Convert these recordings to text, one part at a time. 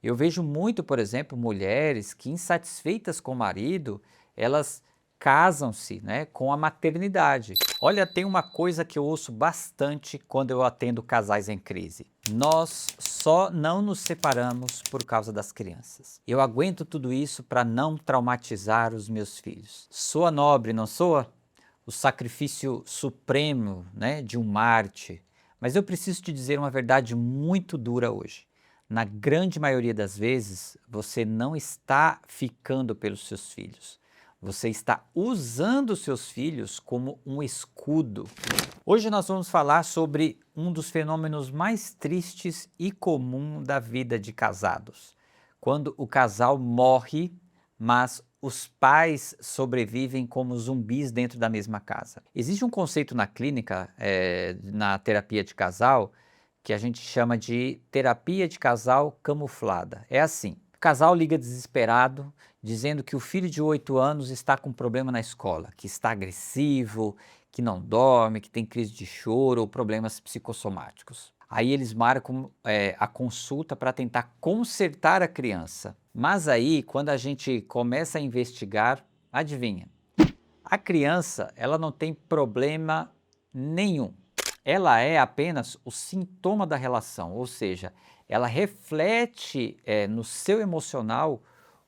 Eu vejo muito, por exemplo, mulheres que insatisfeitas com o marido, elas casam-se, né, com a maternidade. Olha, tem uma coisa que eu ouço bastante quando eu atendo casais em crise. Nós só não nos separamos por causa das crianças. Eu aguento tudo isso para não traumatizar os meus filhos. Soa nobre, não soa? O sacrifício supremo, né, de um mártir. Mas eu preciso te dizer uma verdade muito dura hoje. Na grande maioria das vezes, você não está ficando pelos seus filhos. Você está usando os seus filhos como um escudo. Hoje nós vamos falar sobre um dos fenômenos mais tristes e comum da vida de casados. Quando o casal morre, mas os pais sobrevivem como zumbis dentro da mesma casa. Existe um conceito na clínica, na terapia de casal, que a gente chama de terapia de casal camuflada. É assim, o casal liga desesperado, dizendo que o filho de 8 anos está com problema na escola, que está agressivo, que não dorme, que tem crise de choro ou problemas psicossomáticos. Aí eles marcam a consulta para tentar consertar a criança. Mas aí, quando a gente começa a investigar, adivinha? A criança, ela não tem problema nenhum. Ela é apenas o sintoma da relação, ou seja, ela reflete no seu emocional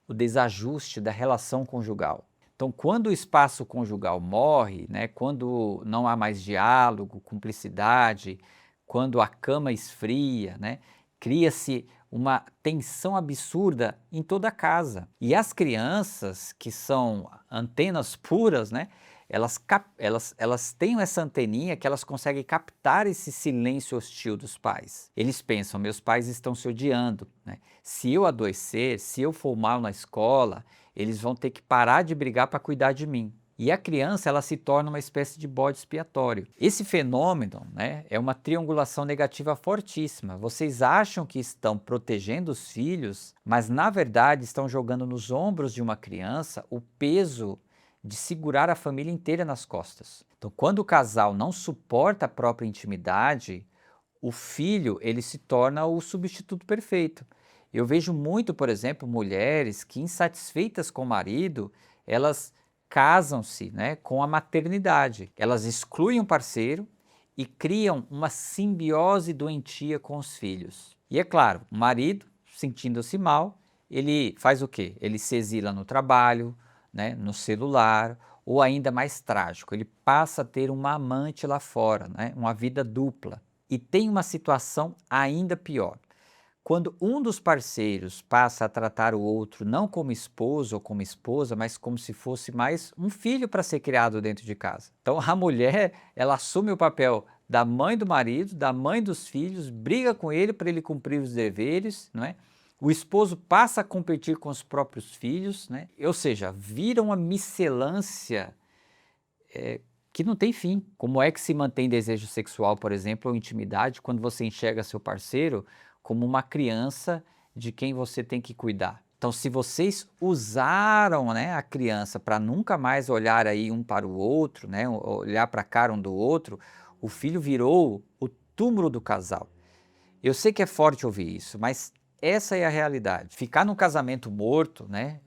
o desajuste da relação conjugal. Então, quando o espaço conjugal morre, né, quando não há mais diálogo, cumplicidade, quando a cama esfria, né, cria-se uma tensão absurda em toda a casa. E as crianças, que são antenas puras, né, elas têm essa anteninha que elas conseguem captar esse silêncio hostil dos pais. Eles pensam, meus pais estão se odiando, né? Se eu adoecer, se eu for mal na escola, eles vão ter que parar de brigar para cuidar de mim. E a criança, ela se torna uma espécie de bode expiatório. Esse fenômeno, né, é uma triangulação negativa fortíssima. Vocês acham que estão protegendo os filhos, mas na verdade estão jogando nos ombros de uma criança o peso de segurar a família inteira nas costas. Então, quando o casal não suporta a própria intimidade, o filho ele se torna o substituto perfeito. Eu vejo muito, por exemplo, mulheres que insatisfeitas com o marido, elas casam-se, né, com a maternidade. Elas excluem o parceiro e criam uma simbiose doentia com os filhos. E é claro, o marido, sentindo-se mal, ele faz o quê? Ele se exila no trabalho, né, no celular, ou ainda mais trágico, ele passa a ter uma amante lá fora, né, uma vida dupla. E tem uma situação ainda pior. Quando um dos parceiros passa a tratar o outro não como esposo ou como esposa, mas como se fosse mais um filho para ser criado dentro de casa. Então a mulher, ela assume o papel da mãe do marido, da mãe dos filhos, briga com ele para ele cumprir os deveres, não é? O esposo passa a competir com os próprios filhos, né? Ou seja, vira uma miscelância que não tem fim. Como é que se mantém desejo sexual, por exemplo, ou intimidade, quando você enxerga seu parceiro como uma criança de quem você tem que cuidar? Então, se vocês usaram, né, a criança para nunca mais olhar aí um para o outro, né, olhar para a cara um do outro, o filho virou o túmulo do casal. Eu sei que é forte ouvir isso, mas essa é a realidade. Ficar num casamento morto, né,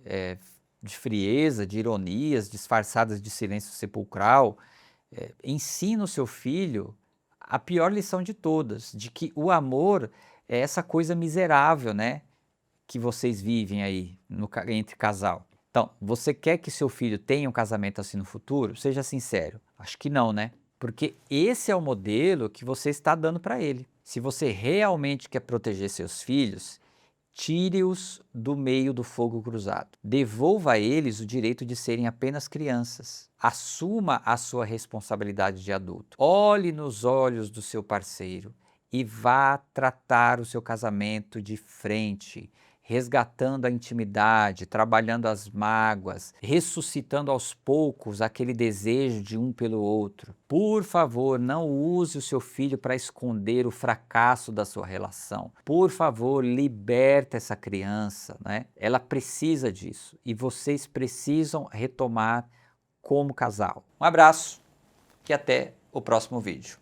de frieza, de ironias disfarçadas de silêncio sepulcral, ensina o seu filho a pior lição de todas, de que o amor é essa coisa miserável, né, que vocês vivem aí entre casal. Então, você quer que seu filho tenha um casamento assim no futuro? Seja sincero. Acho que não, né? Porque esse é o modelo que você está dando para ele. Se você realmente quer proteger seus filhos, tire-os do meio do fogo cruzado. Devolva a eles o direito de serem apenas crianças. Assuma a sua responsabilidade de adulto. Olhe nos olhos do seu parceiro e vá tratar o seu casamento de frente, resgatando a intimidade, trabalhando as mágoas, ressuscitando aos poucos aquele desejo de um pelo outro. Por favor, não use o seu filho para esconder o fracasso da sua relação. Por favor, liberta essa criança, né? Ela precisa disso e vocês precisam retomar como casal. Um abraço e até o próximo vídeo.